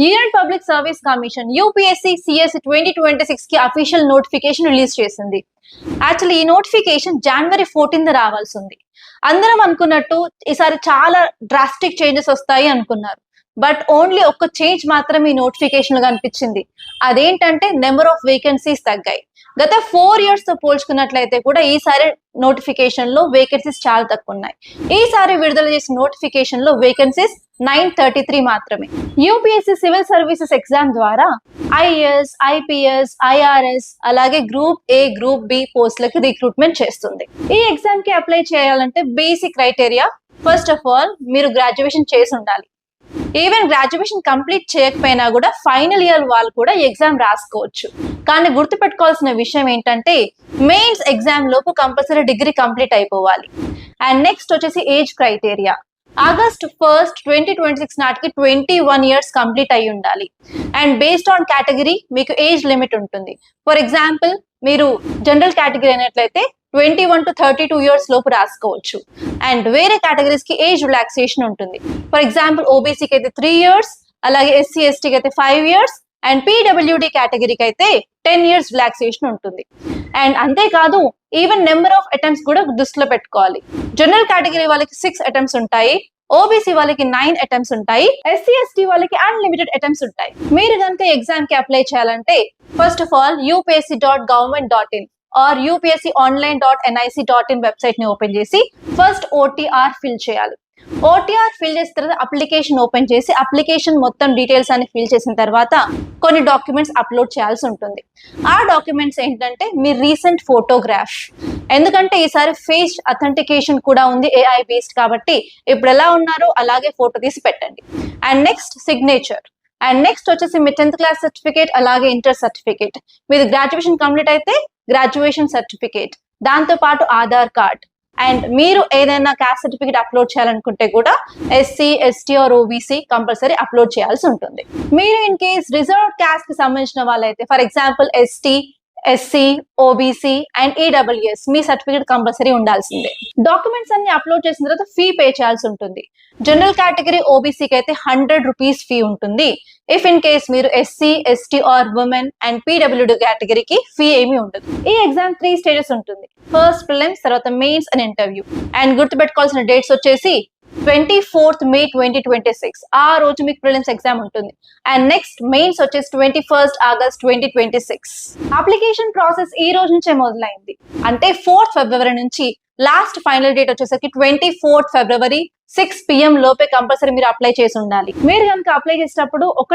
Union public service commission UPSC CSC 2026 కి official notification release చేసింది. Actually ఈ notification జనవరి 14 రావాల్సి ఉంది. అందరం అనుకున్నట్టు ఈసారి చాలా డ్రాస్టిక్ చేంజెస్ వస్తాయి అనుకున్నారు. బట్ ఓన్లీ ఒక్క చేంజ్ మాత్రం ఈ నోటిఫికేషన్ లో కనిపించింది. అదేంటంటే నెంబర్ ఆఫ్ వేకెన్సీస్ తగ్గాయి. గత 4 years తో పోల్చుకున్నట్లయితే కూడా ఈసారి నోటిఫికేషన్ లో వేకెన్సీస్ చాలా తక్కువ ఉన్నాయి. ఈసారి విడుదల చేసిన నోటిఫికేషన్ లో వేకెన్సీస్ 933 మాత్రమే. యూపీఎస్సీ సివిల్ సర్వీసెస్ ఎగ్జామ్ ద్వారా ఐఏఎస్, ఐపీఎస్, ఐఆర్ఎస్ అలాగే గ్రూప్ ఏ, గ్రూప్ బి పోస్టులకి రిక్రూట్మెంట్ చేస్తుంది. ఈ ఎగ్జామ్ కి అప్లై చేయాలంటే basic criteria, first of all మీరు గ్రాడ్యుయేషన్ చేసి ఉండాలి. ఈవెన్ గ్రాడ్యుయేషన్ కంప్లీట్ చేయకపోయినా కూడా ఫైనల్ ఇయర్ వాళ్ళు కూడా ఎగ్జామ్ రాసుకోవచ్చు. కానీ గుర్తుపెట్టుకోవాల్సిన విషయం ఏంటంటే మెయిన్స్ ఎగ్జామ్ లోపు కంపల్సరీ డిగ్రీ కంప్లీట్ అయిపోవాలి. అండ్ నెక్స్ట్ వచ్చేసి ఏజ్ క్రైటీరియా. ఆగస్ట్ 1, 2026 నాటికి 21 years కంప్లీట్ అయి ఉండాలి. అండ్ బేస్డ్ ఆన్ కేటగిరీ మీకు ఏజ్ లిమిట్ ఉంటుంది. ఫర్ ఎగ్జాంపుల్ మీరు జనరల్ కేటగిరీ అయినట్లయితే 21 to 32 years లోపు రాసుకోవచ్చు. అండ్ వేరే కేటగిరీస్ కి ఏజ్ రిలాక్సేషన్ ఉంటుంది. ఫర్ ఎగ్జాంపుల్ ఓబీసీకి అయితే 3 years, అలాగే ఎస్సీ ఎస్టీకి అయితే 5 years, అండ్ పీడబ్ల్యూడి కేటగిరీకి అయితే 10 years రిలాక్సేషన్ ఉంటుంది. అండ్ అంతేకాదు ఈవెన్ నెంబర్ ఆఫ్ అటెంప్ట్స్ కూడా దృష్టిలో పెట్టుకోవాలి. జనరల్ కేటగిరీ వాళ్ళకి 6 attempts ఉంటాయి, ఓబీసీ వాళ్ళకి 9 attempts ఉంటాయి, ఎస్సీ ఎస్టీ వాళ్ళకి అన్లిమిటెడ్ అటెంప్ట్స్ ఉంటాయి. మీరు కనుక ఎగ్జామ్ కి అప్లై చేయాలంటే first of all upsc.government.in or upsconline.nic.in website ని ఓపెన్ చేసి ఫస్ట్ ఓటీఆర్ ఫిల్ చేయాలి. ఓటీఆర్ ఫిల్ చేసిన తర్వాత అప్లికేషన్ ఓపెన్ చేసి అప్లికేషన్ మొత్తం డీటెయిల్స్ అన్ని ఫిల్ చేసిన తర్వాత కొన్ని డాక్యుమెంట్స్ అప్లోడ్ చేయాల్సి ఉంటుంది. ఆ డాక్యుమెంట్స్ ఏంటంటే మీ రీసెంట్ ఫోటోగ్రాఫ్, ఎందుకంటే ఈసారి ఫేస్ అథెంటికేషన్ కూడా ఉంది ఏఐ బేస్డ్ కాబట్టి ఇప్పుడు ఎలా ఉన్నారో అలాగే ఫోటో తీసి పెట్టండి. And next signature. And next వచ్చేసి మీ 10th క్లాస్ సర్టిఫికేట్ అలాగే ఇంటర్ సర్టిఫికేట్, మీది గ్రాడ్యుయేషన్ కంప్లీట్ అయితే గ్రాడ్యుయేషన్ సర్టిఫికేట్, దాంతో పాటు ఆధార్ కార్డ్. అండ్ మీరు ఏదైనా క్యాస్ట్ సర్టిఫికేట్ అప్లోడ్ చేయాలనుకుంటే కూడా SC, ST or OBC compulsory upload చేయాల్సి ఉంటుంది. మీరు ఇన్ కేస్ రిజర్వ్ క్యాస్ట్ కి సంబంధించిన వాళ్ళైతే for example ST, SC, OBC and EWS me certificate compulsory ఉండాల్సిందే. డాక్యుమెంట్స్ అన్ని అప్లోడ్ చేసిన తర్వాత ఫీ పే చేయాల్సి ఉంటుంది. జనరల్ కేటగిరీ ఓబీసీకి అయితే 100 rupees ఫీ ఉంటుంది. ఇఫ్ ఇన్ కేస్ మీరు SC, ST or women and PWD కేటగిరీకి ఫీ ఏమీ ఉండదు. ఈ ఎగ్జామ్ 3 stages ఉంటుంది. ఫస్ట్ ప్రిలిమ్స్, తర్వాత మెయిన్స్ అండ్ ఇంటర్వ్యూ. అండ్ గుర్తుపెట్టుకోవాల్సిన డేట్స్ వచ్చేసి 24th May 2026 ఆ రోజు మీకు ప్రిలిమ్స్ ఎగ్జామ్ ఉంటుంది. అండ్ నెక్స్ట్ మెయిన్స్ వచ్చేసి 21st August 2026. అప్లికేషన్ ప్రాసెస్ ఈ రోజు నుంచే మొదలైంది. అంటే 4th February నుంచి లాస్ట్ ఫైనల్ డేట్ వచ్చేసరికి 24th February 6 PM లోపే కంపల్సరీ మీరు అప్లై చేసి ఉండాలి. మీరు కనుక అప్లై చేసేటప్పుడు ఒక